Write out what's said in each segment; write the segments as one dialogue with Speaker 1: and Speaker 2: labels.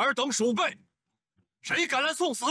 Speaker 1: 尔等鼠辈，谁敢来送死？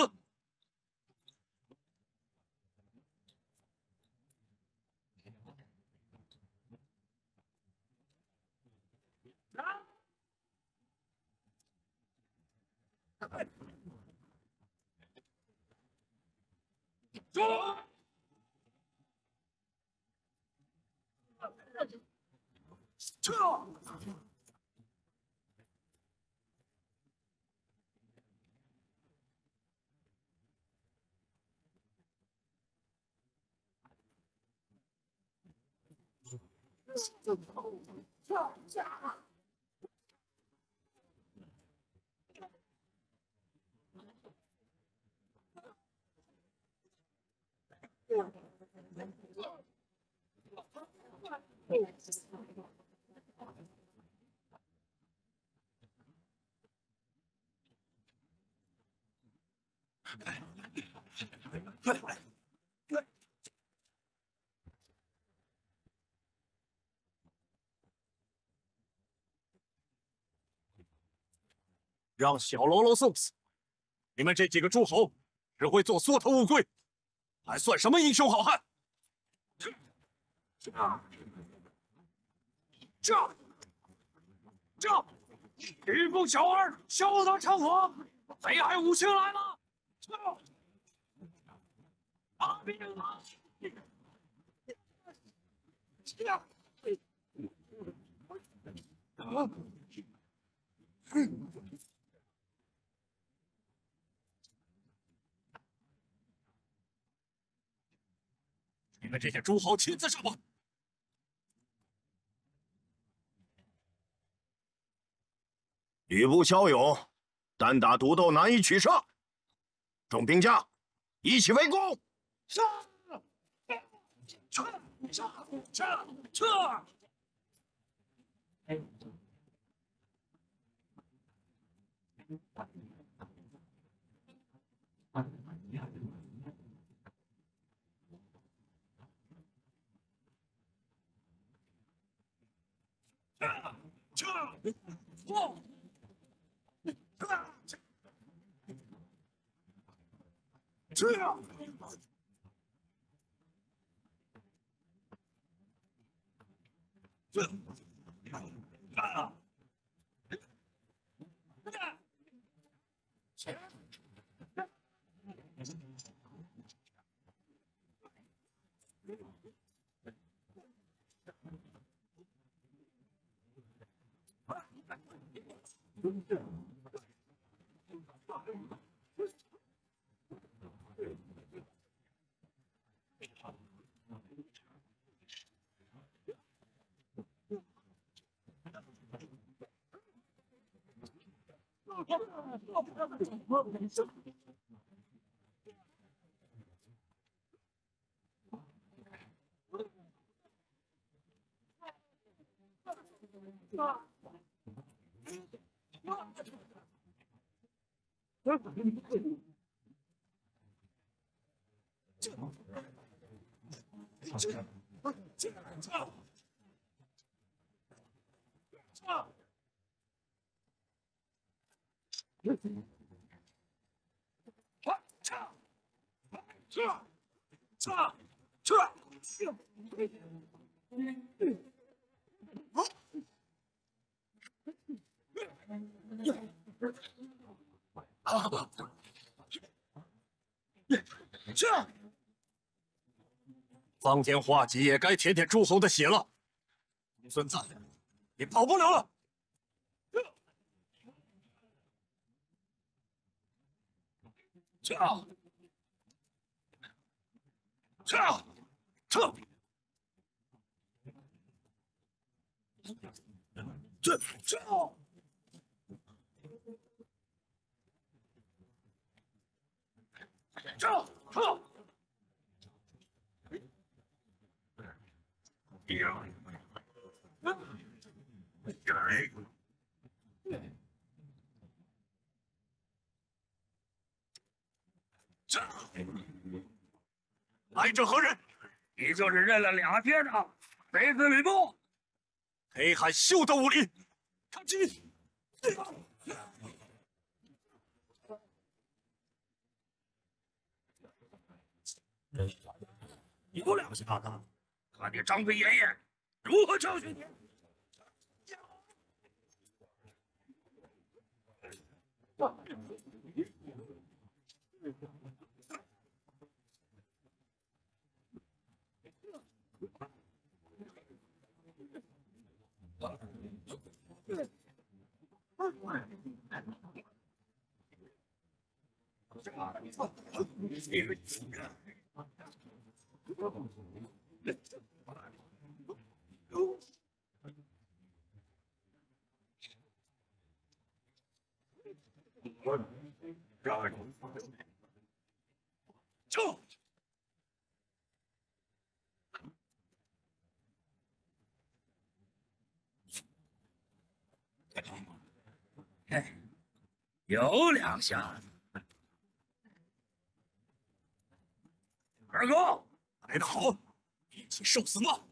Speaker 1: 让小喽啰送死！你们这几个诸侯只会做缩头乌龟，还算什么英雄好汉？这！愚公小儿，休得逞我！贼害无情来了！拿命啊！你们这些诸侯亲自上吧！
Speaker 2: 吕布骁勇，单打独斗难以取胜。众兵将，一起围攻！
Speaker 1: 杀！撤！方天画戟也该舔舔诸侯的血了。孙子，你跑不了了！撤！撤！撤！撤！撤！撤！来者何人？
Speaker 3: 你就是认了2天的贼子吕布。
Speaker 1: 黑海休得无礼！看齐！
Speaker 3: 有两下子，看你张飞爷爷如何教训你！
Speaker 1: 撤！
Speaker 3: 有两下子。二哥，
Speaker 1: 来得好，一起受死吗？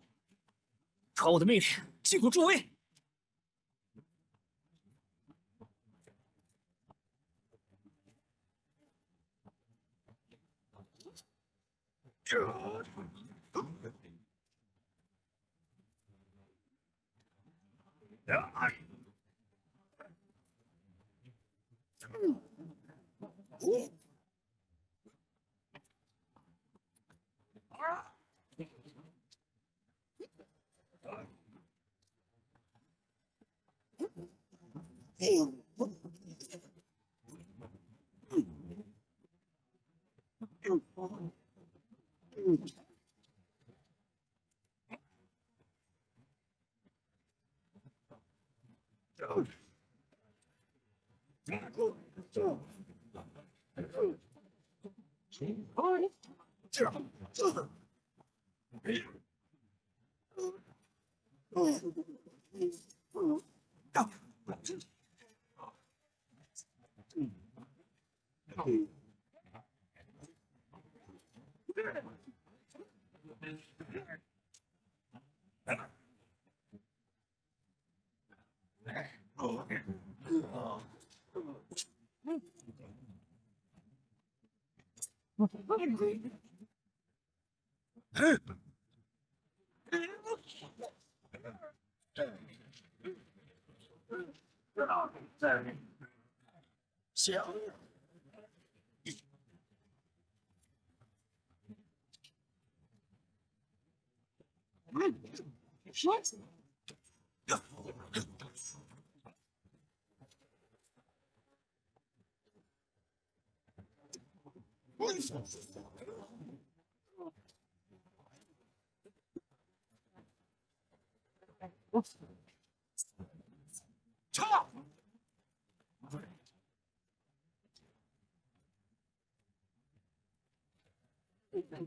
Speaker 4: 传我的命令，进入诸位。
Speaker 3: 行。
Speaker 1: 撤！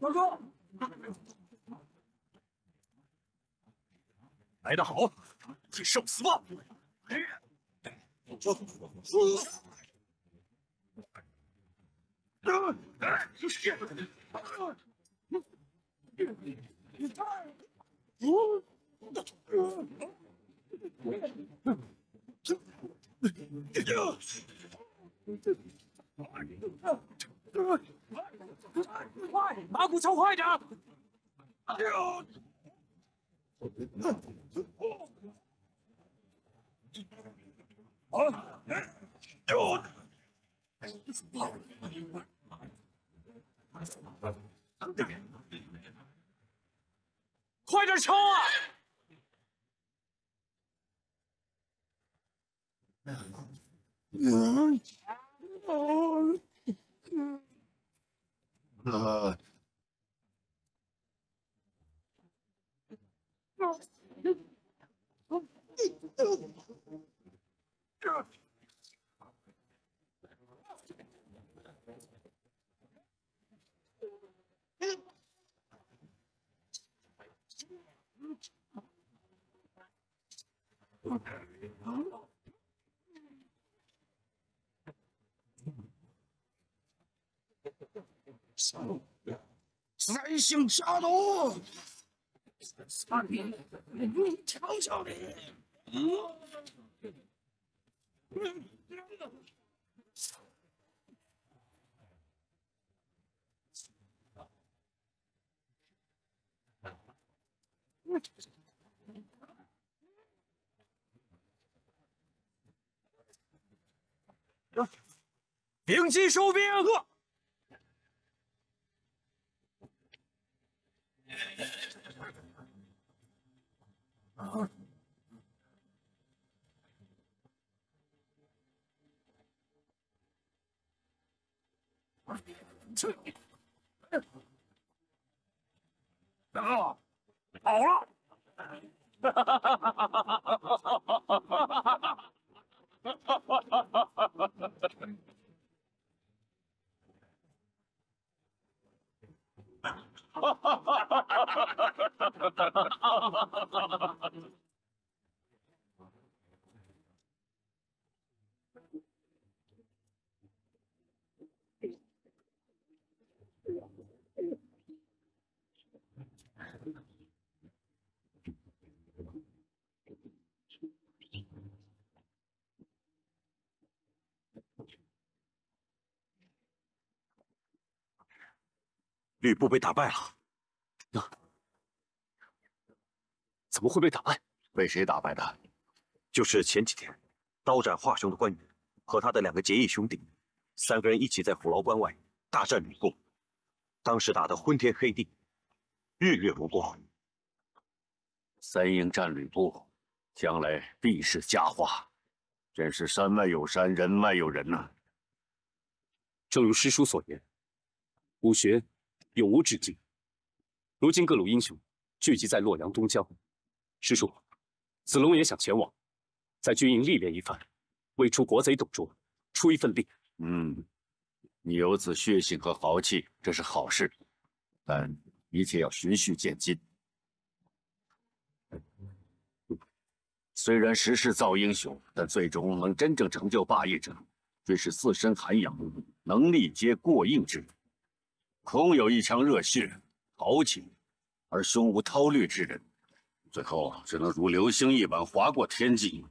Speaker 3: 二哥，
Speaker 1: 来得好，一起受死吧！
Speaker 4: 快，马骨抽快点！快点抽啊！
Speaker 3: 三星下毒，三名调教你。
Speaker 4: 屏息收兵。
Speaker 3: 啊，好了。
Speaker 1: 吕布被打败了。
Speaker 5: 怎么会被打败？
Speaker 2: 被谁打败的？
Speaker 5: 就是前几天刀斩华雄的关羽和他的2个结义兄弟，3个人一起在虎牢关外大战吕布，当时打得昏天黑地，日月无光。
Speaker 1: 三英战吕布，将来必是佳话。真是山外有山，人外有人呐。
Speaker 5: 正如师叔所言，武学永无止境。如今各路英雄聚集在洛阳东郊，师叔，子龙也想前往，在军营历练一番，为除国贼董卓出一份力。
Speaker 1: 你有此血性和豪气，这是好事，但一切要循序渐进。虽然时势造英雄，但最终能真正成就霸业者，均是自身涵养、能力皆过硬之人。空有一腔热血、豪情，而胸无韬略之人，最后只能如流星一般划过天际，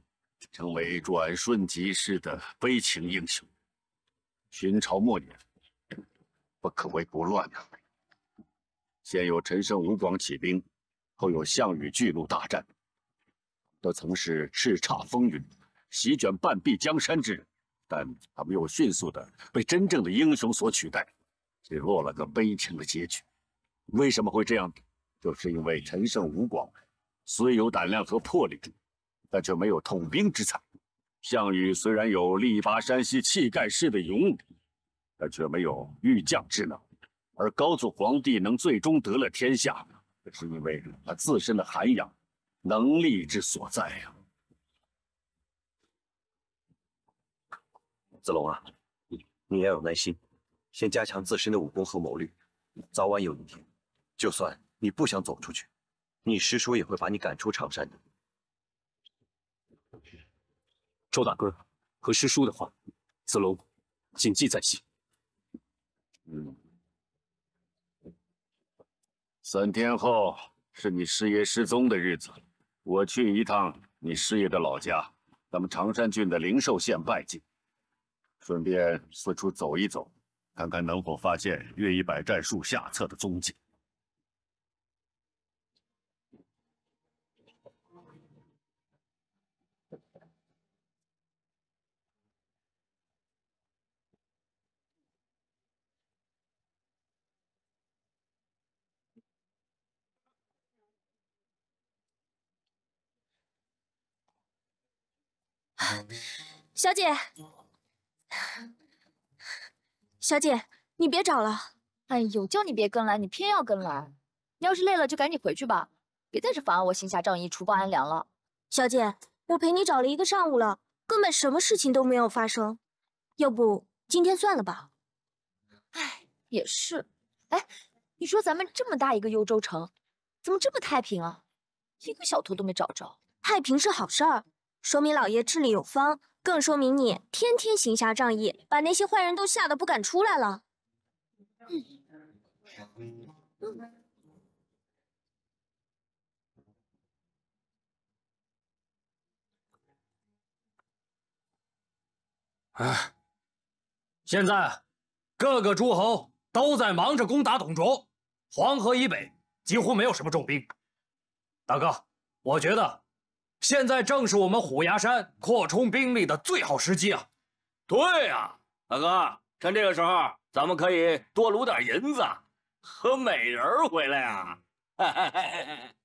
Speaker 1: 成为转瞬即逝的悲情英雄。秦朝末年，不可谓不乱呐。先有陈胜、吴广起兵，后有项羽巨鹿大战，都曾是叱咤风云、席卷半壁江山之人，但他们又迅速的被真正的英雄所取代，只落了个悲情的结局。为什么会这样？就是因为陈胜、吴广虽有胆量和魄力，但却没有统兵之才。项羽虽然有力拔山兮气盖世的勇武，但却没有御将之能。而高祖皇帝能最终得了天下，是因为他自身的涵养、能力之所在呀。
Speaker 5: 子龙啊，你要有耐心，先加强自身的武功和谋略，早晚有一天，就算你不想走出去，你师叔也会把你赶出常山的。周大哥和师叔的话，子龙谨记在心。
Speaker 1: 3天后是你师爷失踪的日子，我去一趟你师爷的老家，咱们常山郡的灵寿县拜祭，顺便四处走一走，看看能否发现越一百战术下册的踪迹。
Speaker 6: 小姐，小姐，你别找了。
Speaker 7: 哎呦，叫你别跟来，你偏要跟来。你要是累了就赶紧回去吧。别在这妨碍我行侠仗义、除暴安良了。
Speaker 6: 小姐，我陪你找了1个上午了，根本什么事情都没有发生。要不今天算了吧？
Speaker 7: 哎，也是。哎，你说咱们这么大一个幽州城，怎么这么太平啊？一个小偷都没找着。
Speaker 6: 太平是好事儿，说明老爷治理有方，更说明你天天行侠仗义，把那些坏人都吓得不敢出来了。
Speaker 3: 哎，现在各个诸侯都在忙着攻打董卓，黄河以北几乎没有什么重兵。大哥，我觉得现在正是我们虎牙山扩充兵力的最好时机啊！
Speaker 1: 对呀，大哥，趁这个时候，咱们可以多撸点银子，和美人回来啊！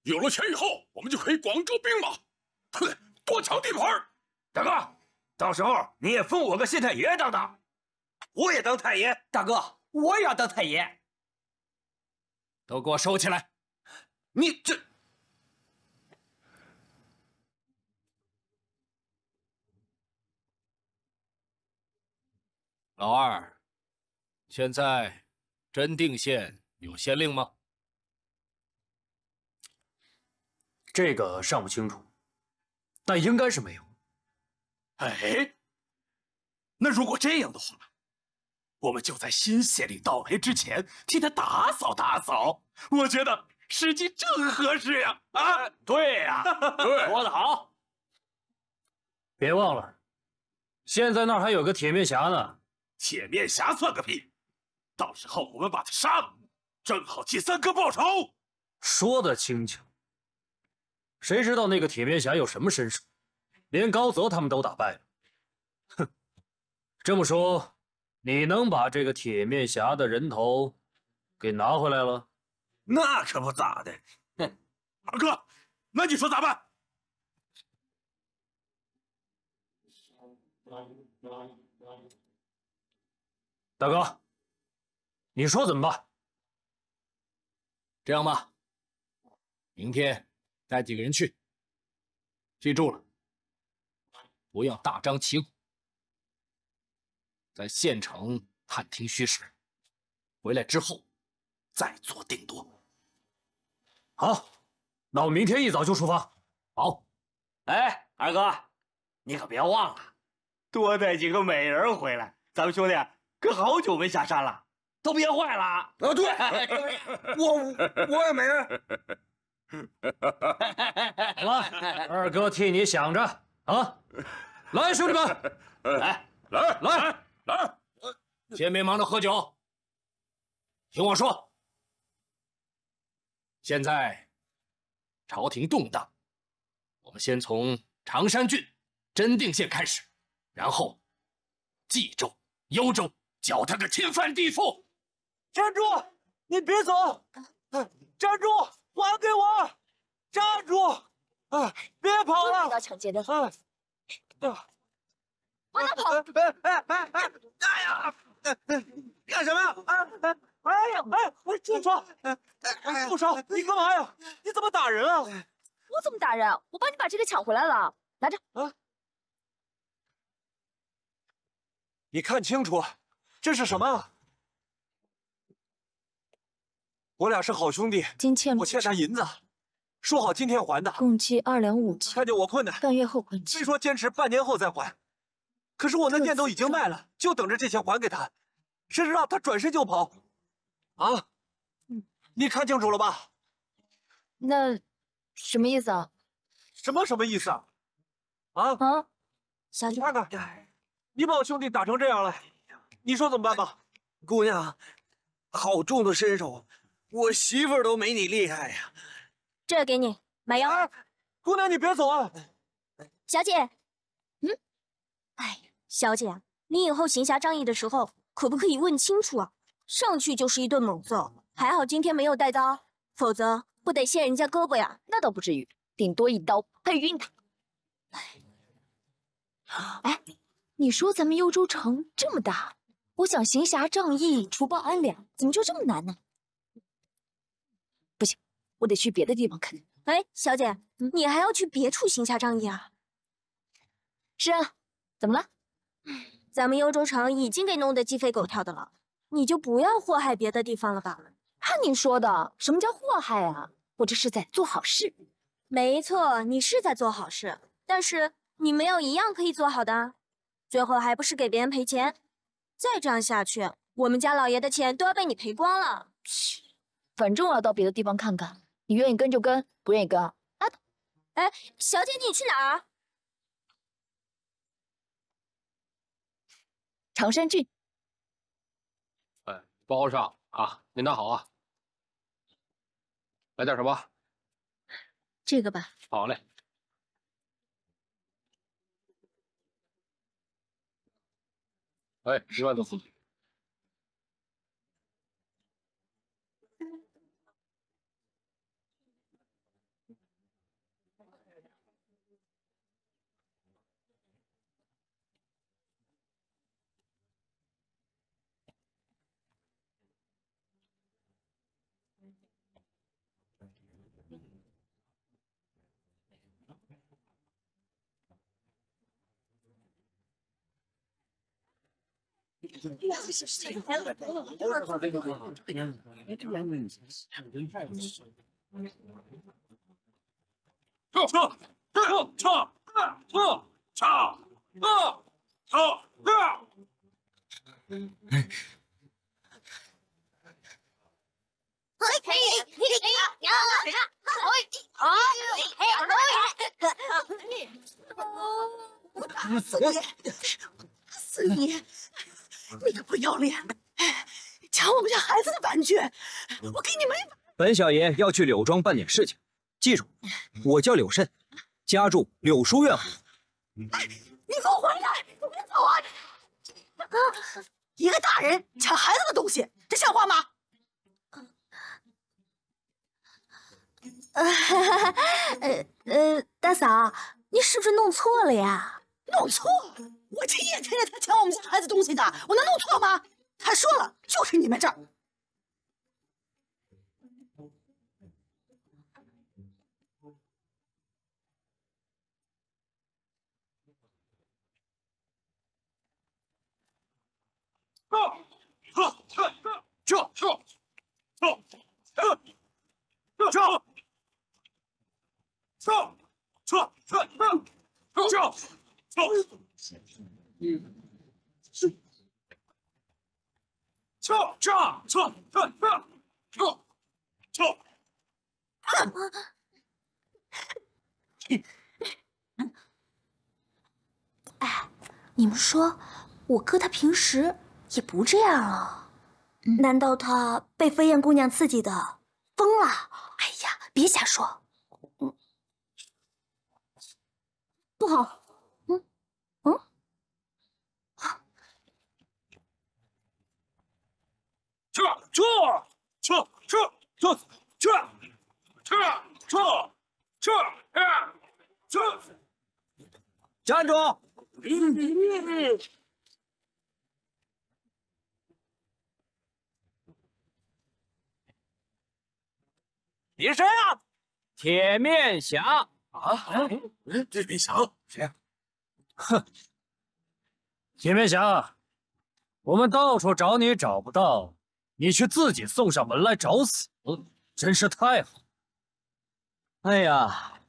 Speaker 8: 有了钱以后，我们就可以广招兵马，对，多抢地盘。
Speaker 3: 大哥，到时候你也封我个县太爷当当，
Speaker 4: 我也当太爷。大哥，我也要当太爷。
Speaker 3: 都给我收起来！你这……
Speaker 5: 老二，现在真定县有县令吗？
Speaker 3: 这个尚不清楚，但应该是没有。
Speaker 8: 哎，那如果这样的话，我们就在新县令到来之前替他打扫打扫，我觉得时机正合适呀！啊，
Speaker 3: 对呀，
Speaker 8: 对，
Speaker 3: 说得好。别忘了，现在那儿还有个铁面侠呢。
Speaker 8: 铁面侠算个屁！到时候我们把他杀了，正好替三哥报仇。
Speaker 3: 说得轻巧，谁知道那个铁面侠有什么身手，连高泽他们都打败了。哼，这么说，你能把这个铁面侠的人头给拿回来了？
Speaker 8: 那可不咋的。哼，二哥，那你说咋办？
Speaker 3: 大哥，你说怎么办？
Speaker 5: 这样吧，明天带几个人去，记住了，不要大张旗鼓，在县城探听虚实，回来之后再做定夺。
Speaker 3: 好，那我明天一早就出发。
Speaker 5: 好。
Speaker 1: 哎，二哥，你可别忘了，多带几个美人回来，咱们兄弟可好久没下山了，都憋坏了。
Speaker 4: 啊，对，我也没人。
Speaker 3: 来，二哥替你想着啊！来，兄弟们，来，
Speaker 5: 先别忙着喝酒，听我说。现在朝廷动荡，我们先从常山郡、真定县开始，然后冀州、幽州搅他个天翻地覆。
Speaker 4: 站住！你别走！站住！还给我！站住！别跑了！
Speaker 7: 遇到抢劫的，
Speaker 4: 往哪跑？哎呀！干什么？住手！住手！你干嘛呀？你怎么打人啊？
Speaker 7: 我怎么打人？我帮你把这个抢回来了，拿着。
Speaker 4: 你看清楚，这是什么？我俩是好兄弟，
Speaker 7: 今欠
Speaker 4: 我欠他银子，说好今天还的，
Speaker 7: 共计2两5钱，
Speaker 4: 看见我困难，
Speaker 7: 半月后还清。
Speaker 4: 虽说坚持半年后再还，可是我那店都已经卖了，就等着这钱还给他，谁知道他转身就跑。啊，你看清楚了吧？
Speaker 7: 那什么意思啊？
Speaker 4: 什么意思啊？
Speaker 6: 小姐，
Speaker 4: 你看看，你把我兄弟打成这样了，你说怎么办吧？
Speaker 9: 姑娘，好重的身手，我媳妇儿都没你厉害呀。
Speaker 6: 这给你买药。
Speaker 4: 姑娘，你别走啊！
Speaker 6: 小姐，哎，小姐，你以后行侠仗义的时候，可不可以问清楚啊？上去就是一顿猛揍，还好今天没有带刀，否则不得卸人家胳膊呀。
Speaker 7: 那倒不至于，顶多一刀配晕他。哎，你说咱们幽州城这么大，我想行侠仗义、除暴安良，怎么就这么难呢？不行，我得去别的地方看。
Speaker 6: 哎，小姐，你还要去别处行侠仗义啊？
Speaker 7: 是啊，怎么了？
Speaker 6: 咱们幽州城已经给弄得鸡飞狗跳的了，你就不要祸害别的地方了吧？
Speaker 7: 按你说的，什么叫祸害啊？我这是在做好事。
Speaker 6: 没错，你是在做好事，但是你没有一样可以做好的，最后还不是给别人赔钱？再这样下去，我们家老爷的钱都要被你赔光了。
Speaker 7: 反正我要到别的地方看看，你愿意跟就跟，不愿意跟拉倒。
Speaker 6: 哎，小姐，你去哪儿？
Speaker 7: 常山郡。
Speaker 10: 哎，包上啊，您拿好啊。来点什么？
Speaker 6: 这个吧。
Speaker 10: 好嘞。哎，1万多。
Speaker 11: 我打死你！打死你！你个不要脸的，抢我们家孩子的玩具，我给你没法。
Speaker 12: 本小爷要去柳庄办点事情，记住，我叫柳慎，家住柳书院府。
Speaker 11: 你给我回来！你别走啊！一个大人抢孩子的东西，这像话吗？
Speaker 6: 大嫂，你是不是弄错了呀？
Speaker 11: 弄错了？我亲眼看见他抢我们家孩子东西的，我能弄错吗？他说了，就是你们这儿。
Speaker 6: 哎，你们说，我哥他平时也不这样啊？难道他被飞燕姑娘刺激的疯了？哎呀，别瞎说，不好。
Speaker 12: 站住！你是谁啊？铁面侠
Speaker 8: 啊！铁面侠谁呀？
Speaker 3: 哼，铁面侠，我们到处找你找不到，你却自己送上门来找死，真是太好。
Speaker 12: 哎呀，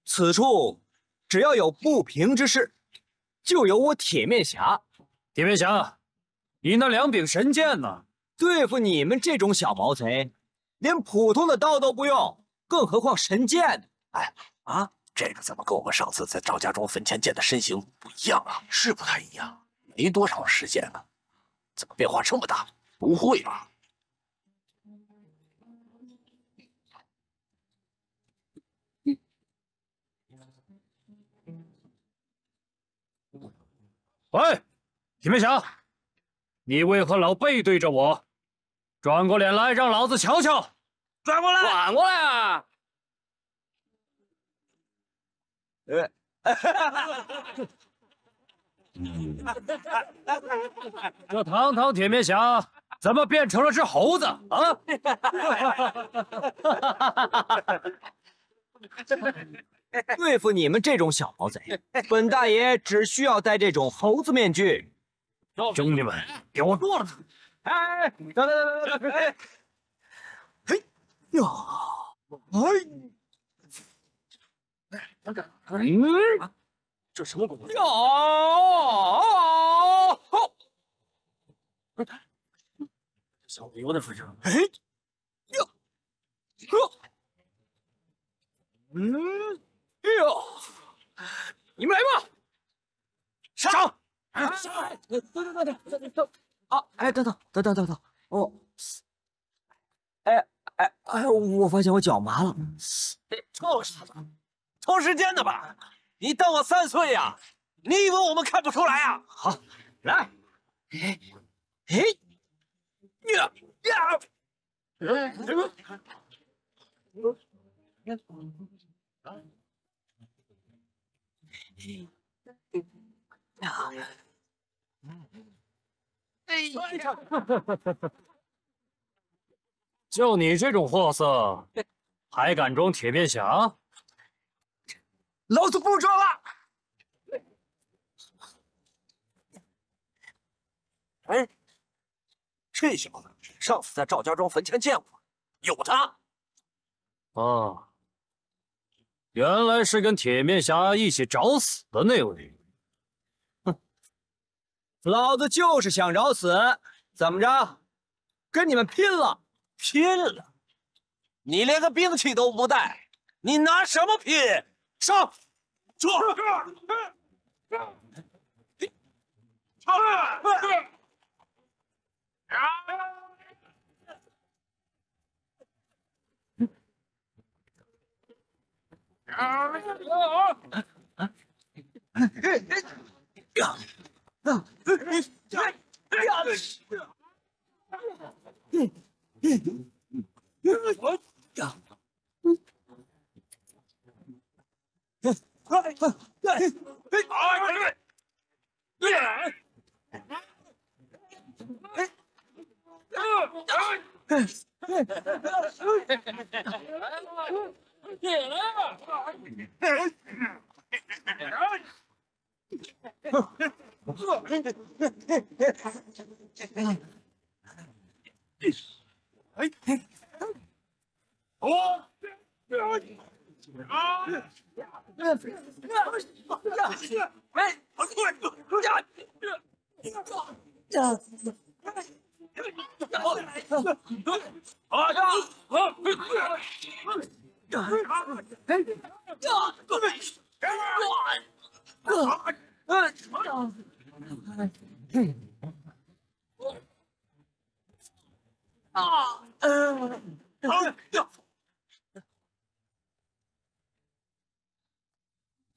Speaker 12: 此处只要有不平之事，就有我铁面侠。
Speaker 3: 铁面侠，你那2柄神剑呢？
Speaker 12: 对付你们这种小毛贼，连普通的刀都不用，更何况神剑呢？
Speaker 8: 哎啊，这个怎么跟我们上次在赵家庄坟前见的身形不一样啊？是不太一样，没多长时间啊，怎么变化这么大？不会吧？
Speaker 3: 喂，铁面侠，你为何老背对着我？转过脸来，让老子瞧瞧！
Speaker 12: 转过来，
Speaker 3: 转过来啊！这堂堂铁面侠，怎么变成了只猴子啊？
Speaker 12: 对付你们这种小毛贼，本大爷只需要戴这种猴子面具。
Speaker 3: 兄弟们，给我过来！
Speaker 12: 哎，等，哎，嘿呀，
Speaker 3: 这什么鬼？小子有点费劲。哎，你们来吧，上！
Speaker 12: 等！啊，哎，等，哦，哎，我发现我脚麻了。
Speaker 9: 臭傻子，偷时间的吧？你当我3岁呀？你以为我们看不出来呀？
Speaker 3: 好，来，就你这种货色，还敢装铁面侠？
Speaker 9: 老子不装了！哎，这小子上次在赵家庄坟前见过，有他。
Speaker 3: 啊，原来是跟铁面侠一起找死的那位。
Speaker 12: 哼，老子就是想找死，怎么着？跟你们拼了！
Speaker 9: 拼了！你连个兵器都不带，你拿什么拼？上！坐！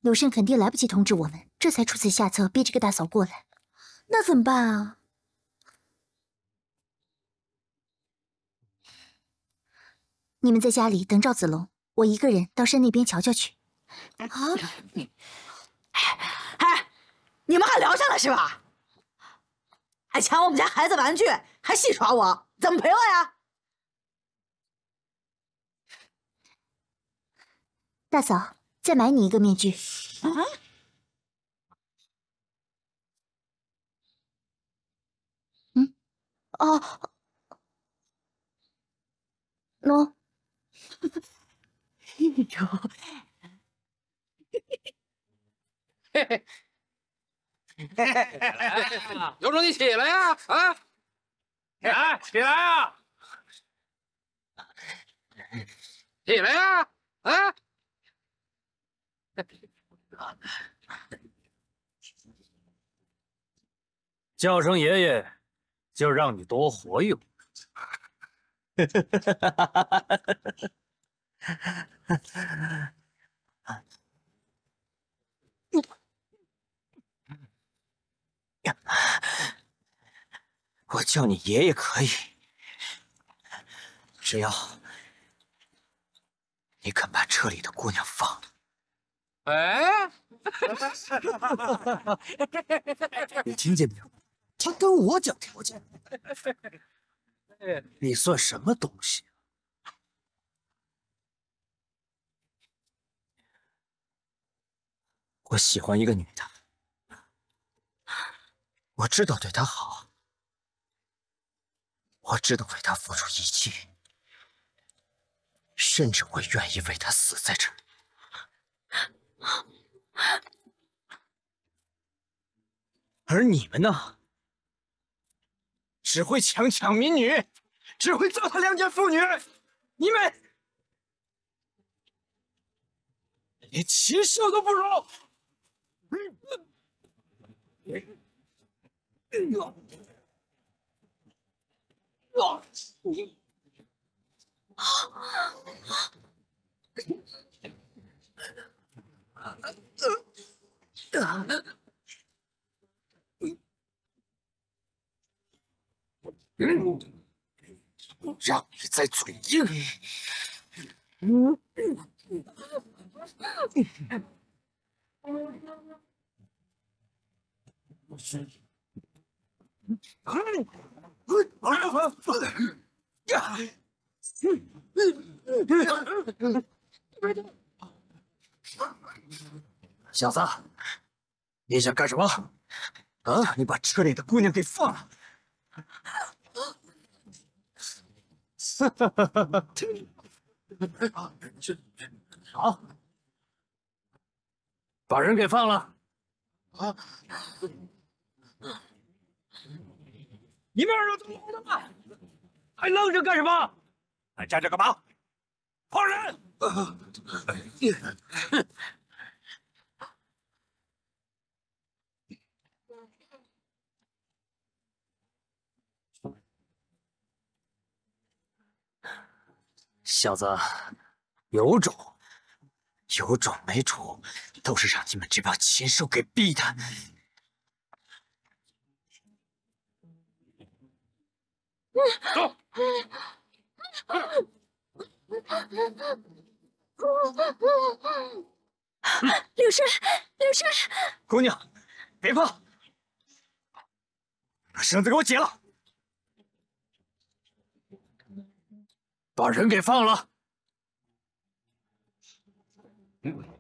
Speaker 6: 柳胜肯定来不及通知我们，这才出此下策，逼这个大嫂过来。那怎么办啊？你们在家里等赵子龙，我一个人到山那边瞧瞧去。啊！
Speaker 11: 哎，你们还聊上了是吧？还抢我们家孩子玩具，还戏耍我，怎么赔我呀？
Speaker 6: 大嫂，再买你一个面具。啊？嗯，哦，喏。
Speaker 10: 嘿嘿，有种你起来呀！啊，
Speaker 3: 来，起来啊！
Speaker 10: 起来呀！啊！
Speaker 3: 叫声爷爷，就让你多活一会儿。
Speaker 12: 我叫你爷爷可以，只要你肯把车里的姑娘放了。
Speaker 10: 哎，
Speaker 9: 你听见没有？他跟我讲条件。
Speaker 3: 你算什么东西？
Speaker 12: 我喜欢一个女的，我知道对她好，我知道为她付出一切，甚至我愿意为她死在这儿。而你们呢？只会强抢民女，只会糟蹋良家妇女，你们连禽兽都不如！让你再嘴硬！小子，你想干什么？啊！你把车里的姑娘给放了！
Speaker 3: 好，把人给放了。
Speaker 12: 啊！你们耳朵都聋了吗？还愣着干什么？还站着干嘛？放人！小子，有种没种，都是让你们这帮禽兽给逼的。走。
Speaker 11: 柳生，柳生，
Speaker 12: 姑娘，别怕，把绳子给我解了。
Speaker 3: 把人给放了。
Speaker 11: 柳生，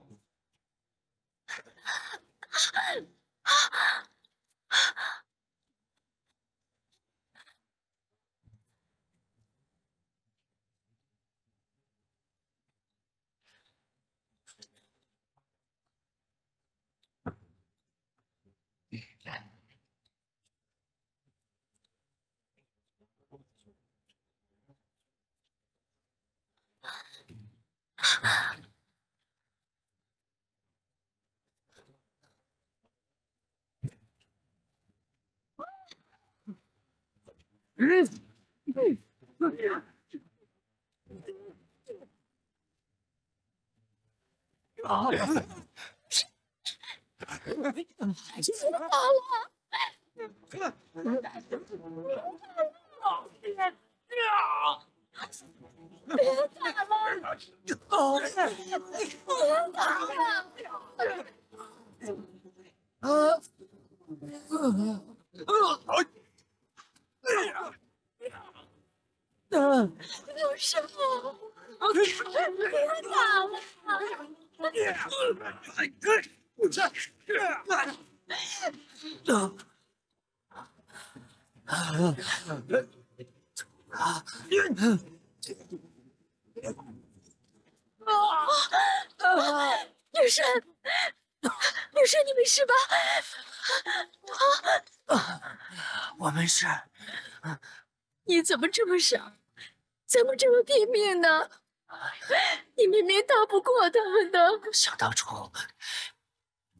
Speaker 11: 别打了！柳生，柳生，你没事吧？
Speaker 12: 我没事。
Speaker 11: 你怎么这么傻？怎么这么拼命呢？你明明打不过他们的。
Speaker 12: 想当初，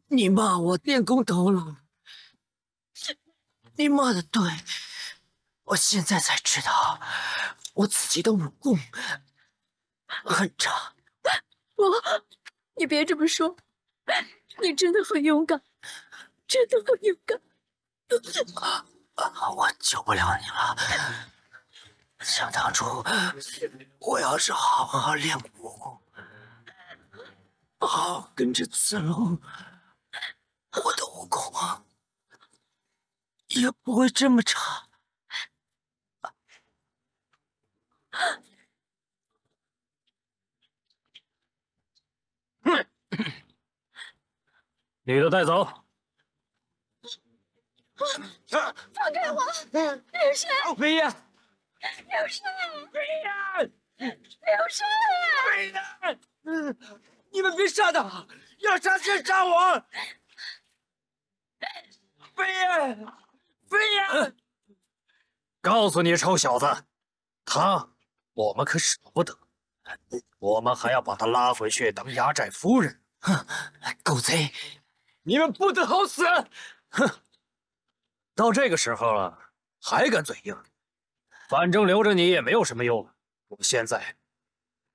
Speaker 12: 你骂我练功头了，你骂的对。我现在才知道，我自己的武功很差。
Speaker 11: 你别这么说，你真的很勇敢，真的很勇敢。
Speaker 12: 我救不了你了。想当初，我要是好好练武功，好好跟着子龙，我的武功也不会这么差。
Speaker 3: 女的带走。
Speaker 11: 放开我！刘深，
Speaker 4: 飞燕，
Speaker 11: 刘深，
Speaker 4: 飞燕，
Speaker 11: 刘深，
Speaker 4: 飞燕，你们别杀他，要杀先杀我！飞燕，飞燕，
Speaker 3: 告诉你，臭小子，他我们可舍不得，我们还要把他拉回去当压寨夫人。
Speaker 12: 哼，狗贼！
Speaker 3: 你们不得好死！哼，到这个时候了，还敢嘴硬？反正留着你也没有什么用了。我现在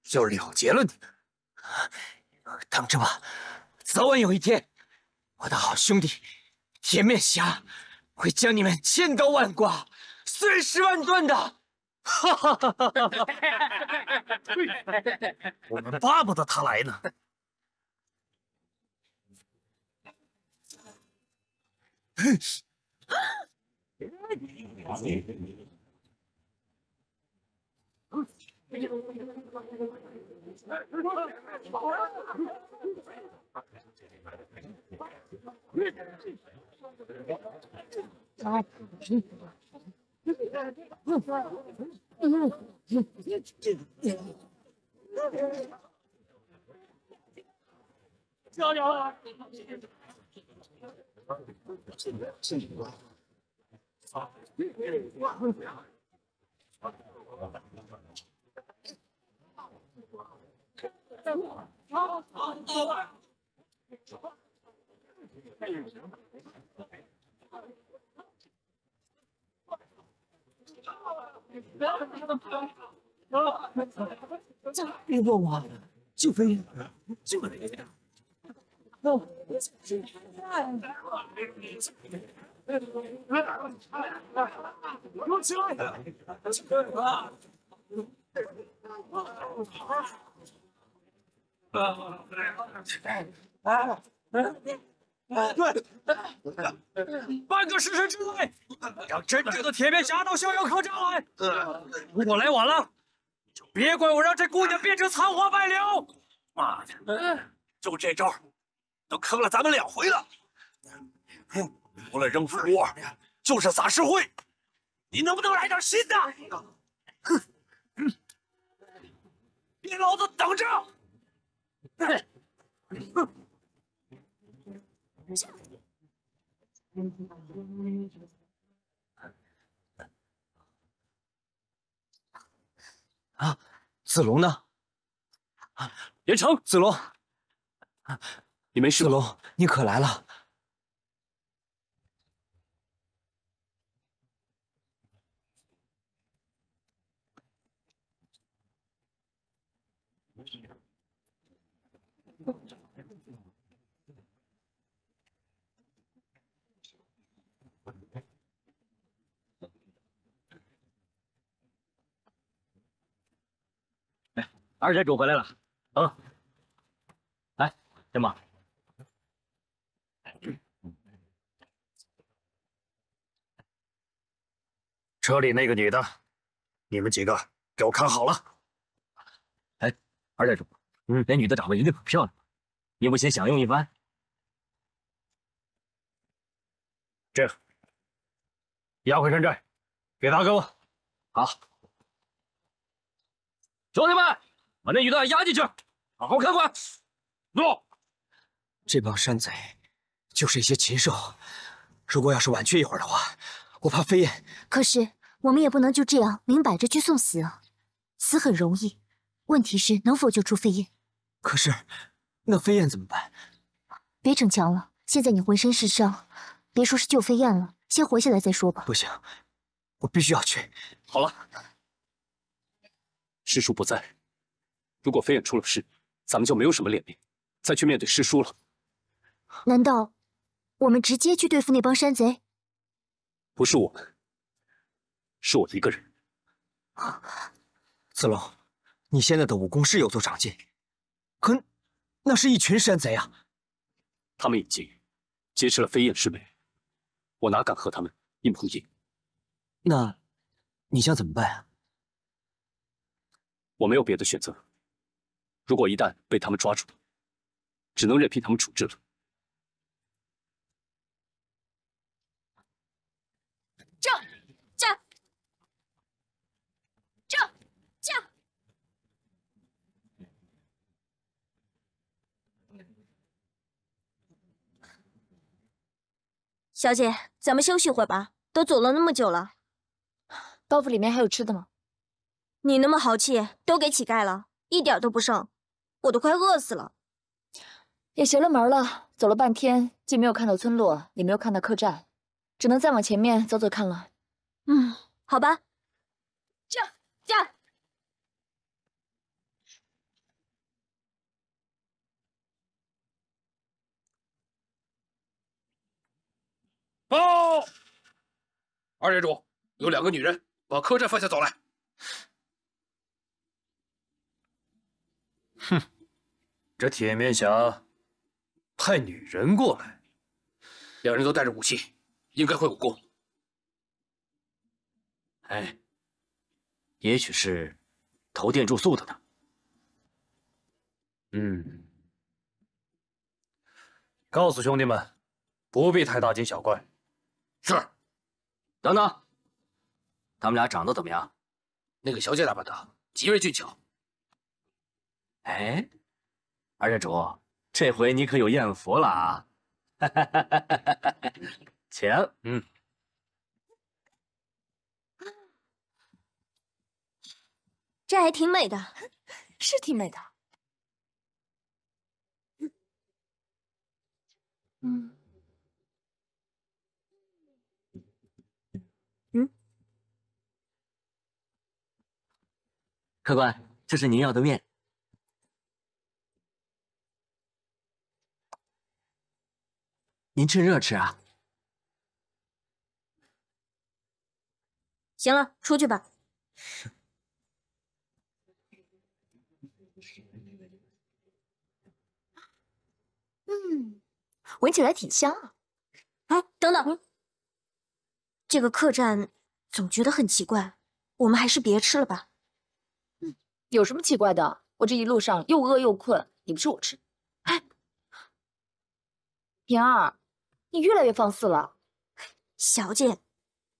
Speaker 3: 就了结了你们。
Speaker 12: 等着吧，早晚有一天，我的好兄弟铁面侠会将你们千刀万剐、碎尸万段的。
Speaker 3: 哈哈哈哈哈！我们巴不得他来呢。
Speaker 4: 漂亮啊！
Speaker 12: 别问我，就飞，就飞。
Speaker 4: 给我起来！半个时辰之内，让真正的铁面侠到逍遥客栈来。如果来晚了，就别怪我让这姑娘变成残花败柳。
Speaker 8: 妈的，就这招，都坑了咱们2回了。除了扔蜂窝，就是撒石灰。你能不能来点新的？哼！别老子等着！
Speaker 12: 啊，子龙呢？
Speaker 5: 严城，
Speaker 12: 子龙，
Speaker 5: 你没事吧？
Speaker 12: 子龙，你可来了。
Speaker 3: 二寨主回来了，来，天马，车里那个女的，你们几个给我看好了。
Speaker 13: 哎，二寨主，那女的长得一定很漂亮，你不先享用一番？
Speaker 3: 这样，押回山寨，给大哥。
Speaker 13: 好，兄弟们，把那女的押进去，好好看管。
Speaker 12: 诺。这帮山贼就是一些禽兽，如果要是晚去一会儿的话，我怕飞燕。
Speaker 6: 可是我们也不能就这样明摆着去送死啊！死很容易，问题是能否救出飞燕？
Speaker 12: 可是，那飞燕怎么办？
Speaker 6: 别逞强了，现在你浑身是伤，别说是救飞燕了，先活下来再说吧。
Speaker 12: 不行，我必须要去。
Speaker 5: 好了，师叔不在，如果飞燕出了事，咱们就没有什么脸面再去面对师叔了。
Speaker 6: 难道我们直接去对付那帮山贼？
Speaker 5: 不是我们，是我一个人。
Speaker 12: 子龙，你现在的武功是有所长进，可那是一群山贼啊！
Speaker 5: 他们已经劫持了飞燕师妹，我哪敢和他们硬碰硬？
Speaker 12: 那你想怎么办啊？
Speaker 5: 我没有别的选择。如果一旦被他们抓住，只能任凭他们处置了。
Speaker 6: 小姐，咱们休息会吧，都走了那么久了。
Speaker 7: 包袱里面还有吃的吗？
Speaker 6: 你那么豪气，都给乞丐了，一点都不剩，我都快饿死了。
Speaker 7: 也邪了门了，走了半天，既没有看到村落，也没有看到客栈，只能再往前面走走看了。
Speaker 6: 好吧。这样。
Speaker 10: 报！二寨主，有2个女人往客栈方向走来。
Speaker 3: 哼，这铁面侠派女人过来
Speaker 10: ，2人都带着武器，应该会武功。
Speaker 13: 哎，也许是投店住宿的呢。
Speaker 3: 告诉兄弟们，不必太大惊小怪。
Speaker 10: 是。
Speaker 13: 等等，他们俩长得怎么样？
Speaker 10: 那个小姐打扮的极为俊俏。
Speaker 13: 哎，二寨主，这回你可有艳福了啊！请。
Speaker 6: 这还挺美的，
Speaker 7: 是挺美的。
Speaker 13: 客官，这是您要的面。您趁热吃啊。
Speaker 6: 行了，出去吧。
Speaker 7: 闻起来挺香啊。
Speaker 6: 哎，等等，这个客栈总觉得很奇怪，我们还是别吃了吧。
Speaker 7: 有什么奇怪的？我这一路上又饿又困，你不吃我吃。哎，平儿，你越来越放肆了。
Speaker 6: 小姐，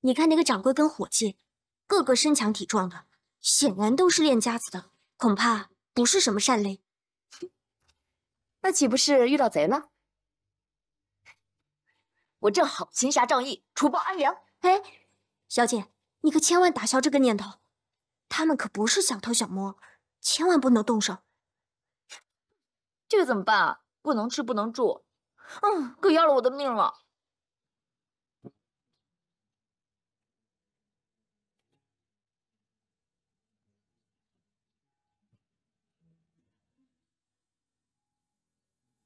Speaker 6: 你看那个掌柜跟伙计，个个身强体壮的，显然都是练家子的，恐怕不是什么善类。
Speaker 7: 那岂不是遇到贼了？我正好行侠仗义，除暴安良。
Speaker 6: 哎，小姐，你可千万打消这个念头，他们可不是小偷小摸，千万不能动手。
Speaker 7: 这个怎么办啊？不能吃，不能住，可要了我的命了。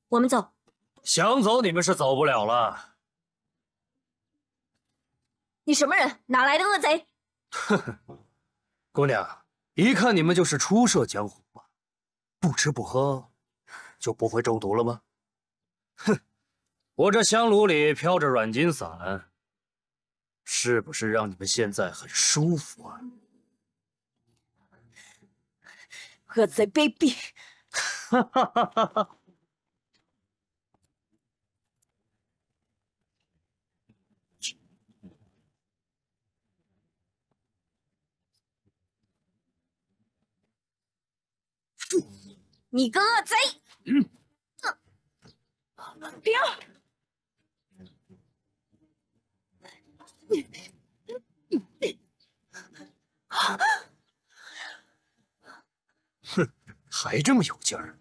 Speaker 6: 我们走。
Speaker 3: 想走你们是走不了了。
Speaker 6: 你什么人？哪来的恶贼？
Speaker 3: 姑娘，一看你们就是初涉江湖嘛，不吃不喝就不会中毒了吗？哼，我这香炉里飘着软筋散，是不是让你们现在很舒服啊？
Speaker 7: 恶贼卑鄙！
Speaker 3: 哈哈哈哈哈！
Speaker 6: 你个恶贼！
Speaker 11: 冰儿，
Speaker 3: 哼，还这么有劲儿！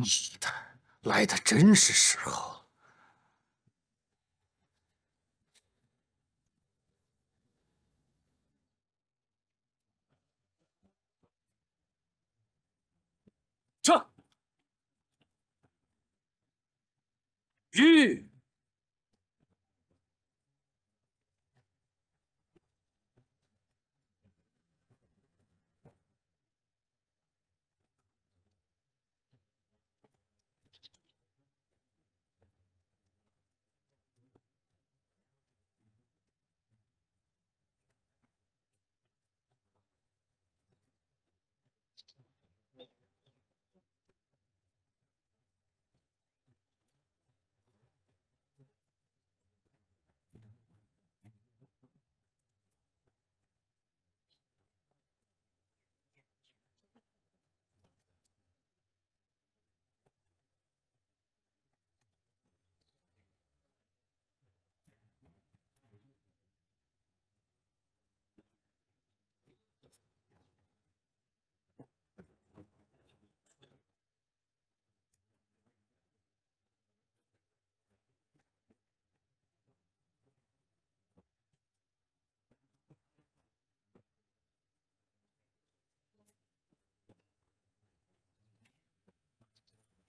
Speaker 8: 你的来的真是时候。
Speaker 3: 撤！吁！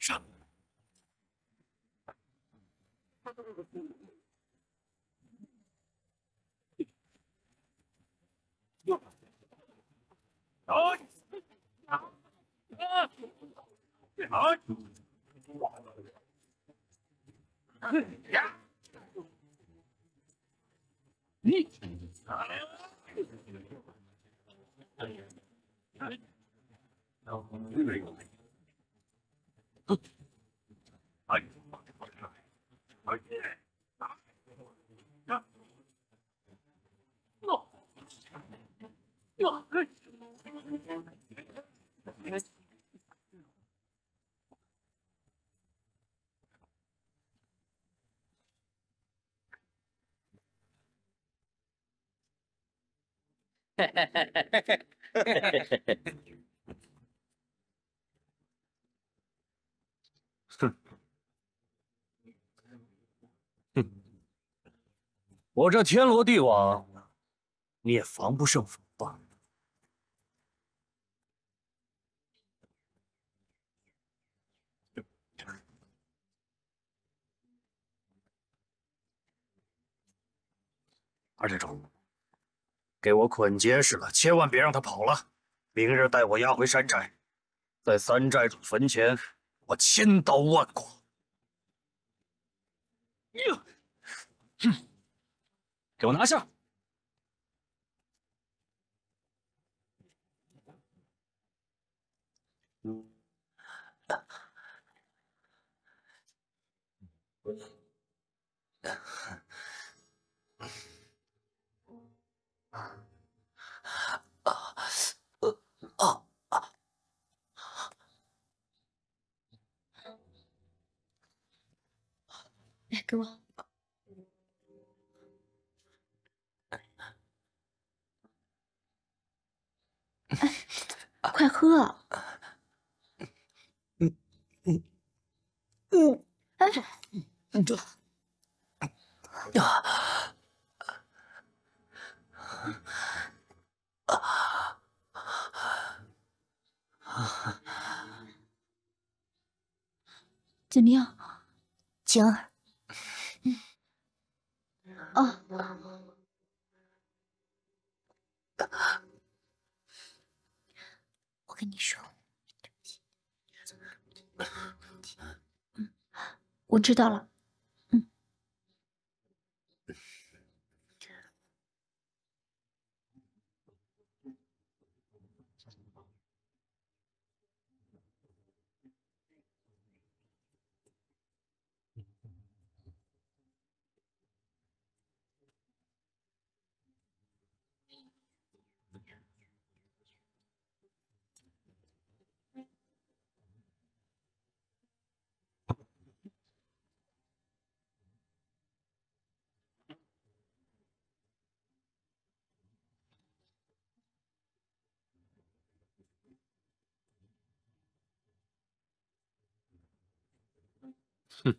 Speaker 8: 上！
Speaker 3: 我这天罗地网，你也防不胜防吧？二寨主，给我捆结实了，千万别让他跑了。明日带我押回山寨，在三寨主坟前，我千刀万剐。给我拿下！
Speaker 7: 来，给我。快喝！哎，怎么样，晴儿？哦，我跟你说，我知道了。
Speaker 5: 哼。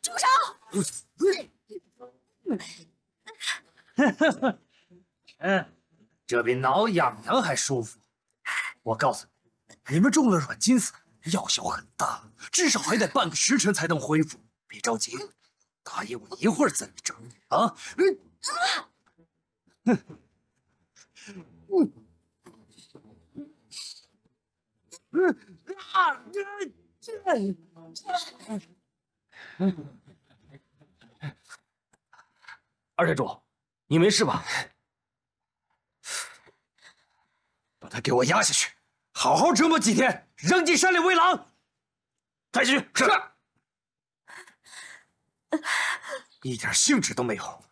Speaker 11: 住手！
Speaker 3: 这比挠痒痒还舒服。我告诉你，你们中了软金丝，药效很大，至少还得半个时辰才能恢复。别着急，答应我一会儿再整啊！二寨主，你没事吧？把他给我压下去，好好折磨几天，扔进山里喂狼。太君是。一点兴致都没有。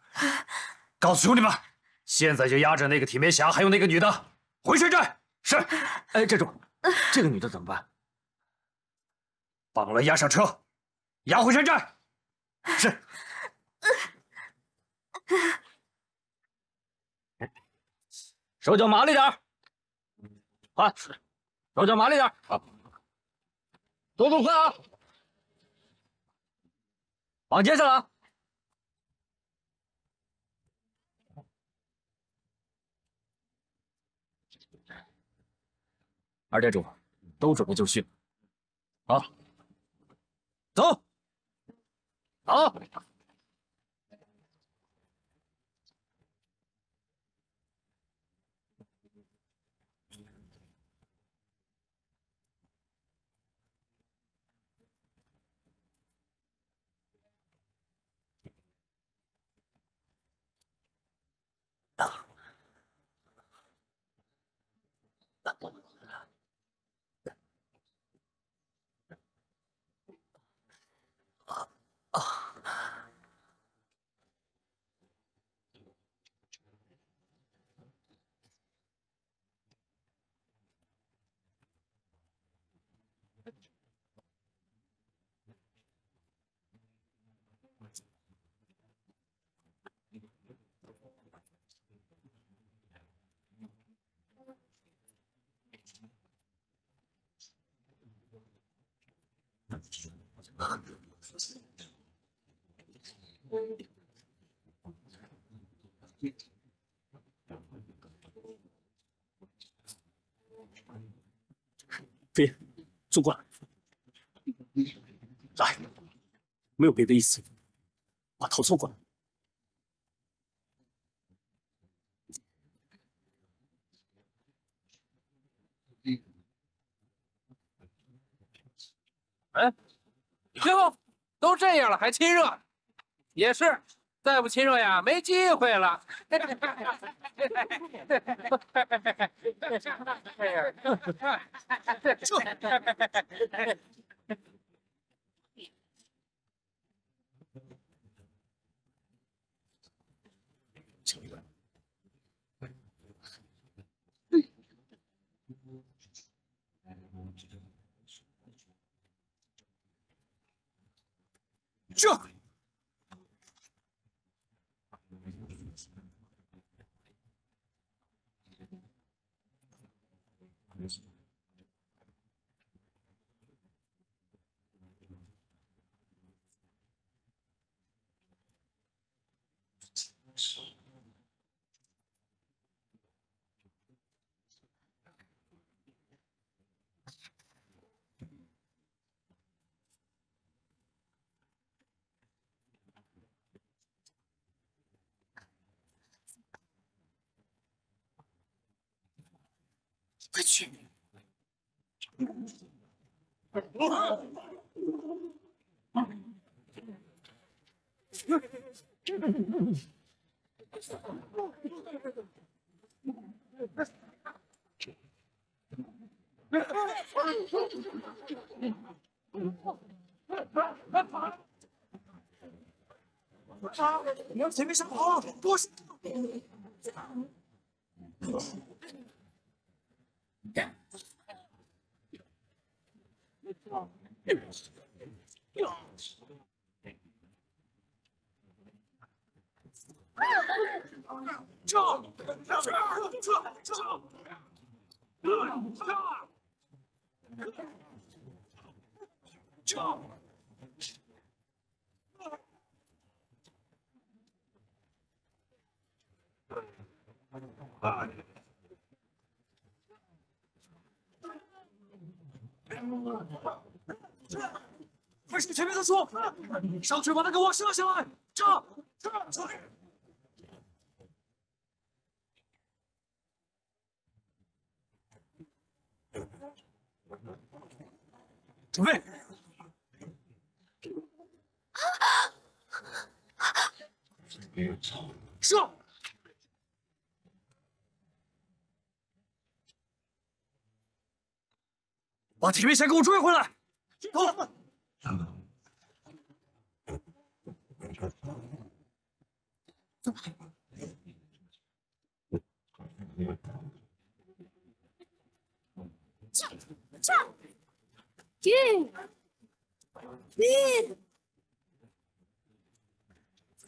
Speaker 3: 告诉兄弟们，现在就押着那个铁面侠，还有那个女的回山寨。是。哎，寨主，这个女的怎么办？绑了押上车，押回山寨。是。手脚麻利点儿，快，手脚麻利点儿，好，动作快啊！绑接上了啊！二寨主，都准备就绪。好，走，走。
Speaker 5: 飞燕，坐过来。来，没有别的意思，把头凑过来。
Speaker 10: 哎，师傅，都这样了还亲热？也是，再不亲热呀，没机会了。
Speaker 3: 这。
Speaker 6: 快去！
Speaker 4: 你要前面上跑，多是。快上前面的树，上去把他给我射下来！这，准备。射！把铁面侠给我追回来！走！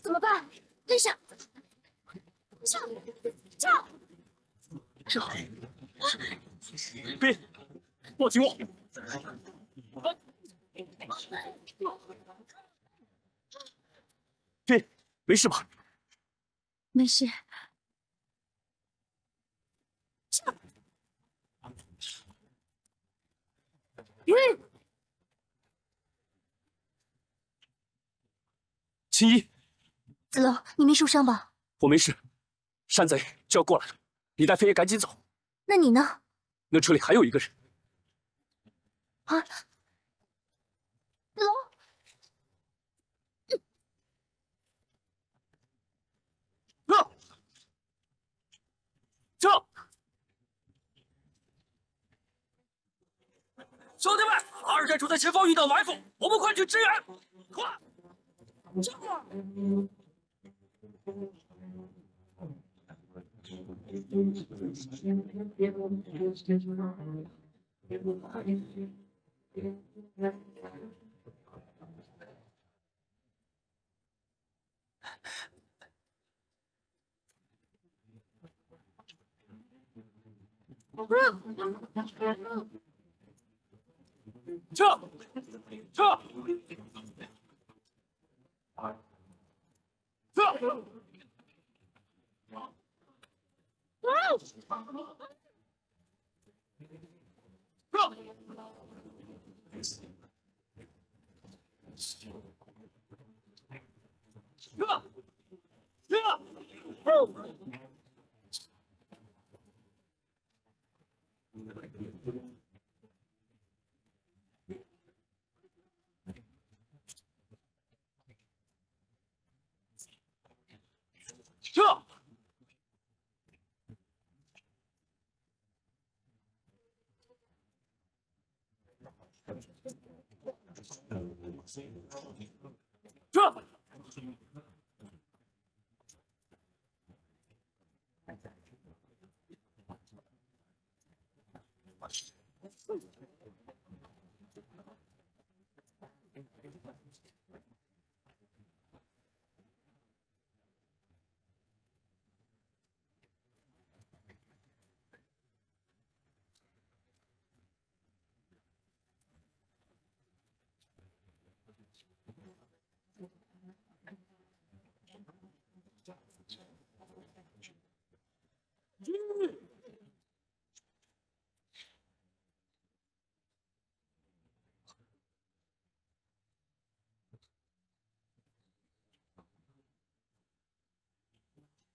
Speaker 6: 怎么办？跟上！
Speaker 5: 别，抱紧我！别，没事吧？
Speaker 6: 没事。
Speaker 5: 青衣，
Speaker 6: 子龙，你没受伤吧？
Speaker 5: 我没事。山贼就要过来了，你带飞爷赶紧走。
Speaker 6: 那你呢？
Speaker 5: 那车里还有一个人。
Speaker 6: 啊！子龙，
Speaker 5: 这！
Speaker 4: 兄弟们，二寨主在前方遇到埋伏，我们快去支援！快！撤！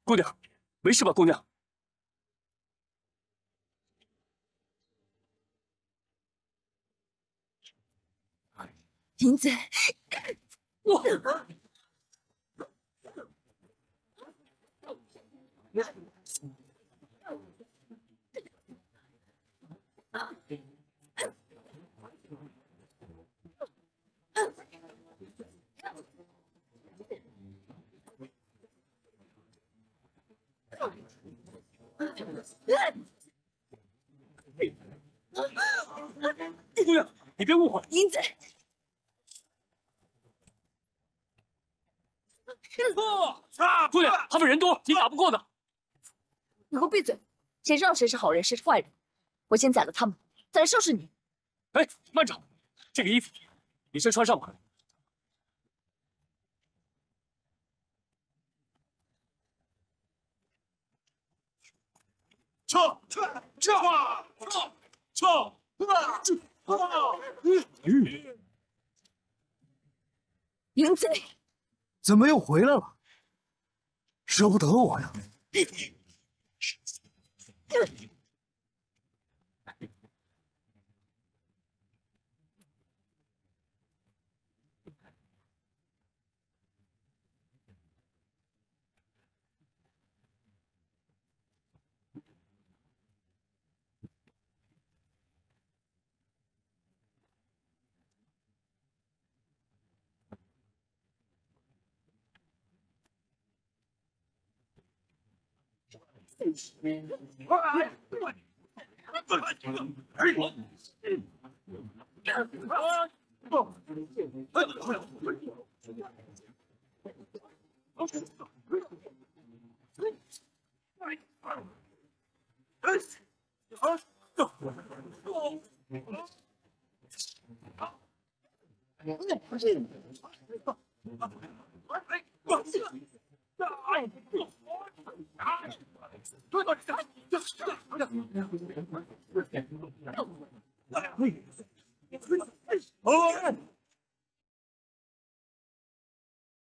Speaker 5: 姑娘，没事吧，姑娘？
Speaker 11: 银子，
Speaker 10: 我。姑娘，你别误会。
Speaker 11: 银子，
Speaker 10: 姑娘，他们人多，你打不过的。
Speaker 7: 你给我闭嘴！谁知道谁是好人，谁是坏人？我先宰了他们，再来收拾你。
Speaker 10: 哎，慢着，这个衣服你先穿上吧。
Speaker 11: 银子，
Speaker 12: 怎么又回来了？舍不得我呀？